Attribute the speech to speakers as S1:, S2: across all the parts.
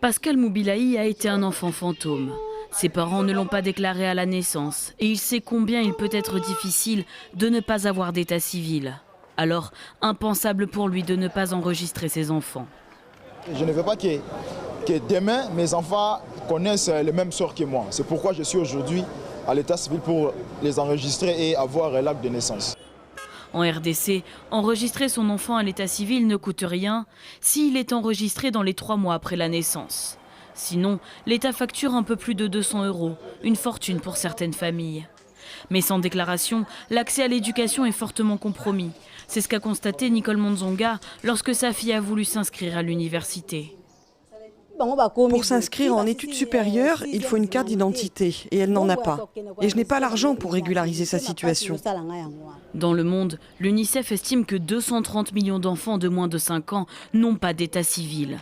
S1: Pascal Moubilaï a été un enfant fantôme. Ses parents ne l'ont pas déclaré à la naissance et il sait combien il peut être difficile de ne pas avoir d'état civil. Alors, impensable pour lui de ne pas enregistrer ses enfants.
S2: Je ne veux pas que demain, mes enfants connaissent le même sort que moi. C'est pourquoi je suis aujourd'hui à l'état civil pour les enregistrer et avoir l'acte de naissance.
S1: En RDC, enregistrer son enfant à l'état civil ne coûte rien s'il est enregistré dans les 3 mois après la naissance. Sinon, l'État facture un peu plus de 200 €, une fortune pour certaines familles. Mais sans déclaration, l'accès à l'éducation est fortement compromis. C'est ce qu'a constaté Nicole Monzonga lorsque sa fille a voulu s'inscrire à l'université.
S3: Pour s'inscrire en études supérieures, il faut une carte d'identité et elle n'en a pas. Et je n'ai pas l'argent pour régulariser sa situation.
S1: Dans le monde, l'UNICEF estime que 230 millions d'enfants de moins de 5 ans n'ont pas d'état civil.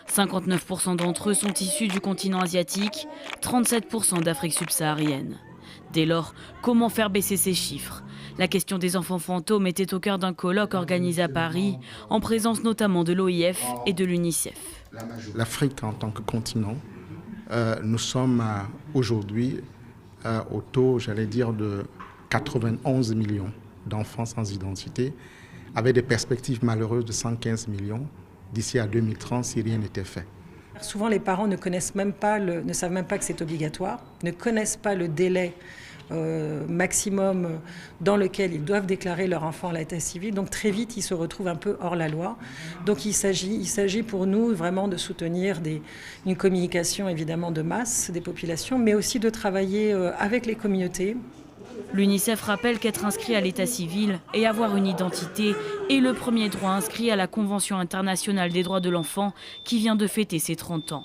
S1: 59% d'entre eux sont issus du continent asiatique, 37% d'Afrique subsaharienne. Dès lors, comment faire baisser ces chiffres? La question des enfants fantômes était au cœur d'un colloque organisé à Paris, en présence notamment de l'OIF et de l'UNICEF.
S4: L'Afrique en tant que continent, nous sommes aujourd'hui au taux, j'allais dire, de 91 millions d'enfants sans identité, avec des perspectives malheureuses de 115 millions d'ici à 2030 si rien n'était fait.
S5: Souvent, les parents ne savent même pas que c'est obligatoire, ne connaissent pas le délai maximum dans lequel ils doivent déclarer leur enfant à l'état civil. Donc très vite, ils se retrouvent un peu hors la loi. Donc il s'agit pour nous vraiment de soutenir une communication évidemment de masse des populations, mais aussi de travailler avec les communautés.
S1: L'UNICEF rappelle qu'être inscrit à l'état civil et avoir une identité est le premier droit inscrit à la Convention internationale des droits de l'enfant qui vient de fêter ses 30 ans.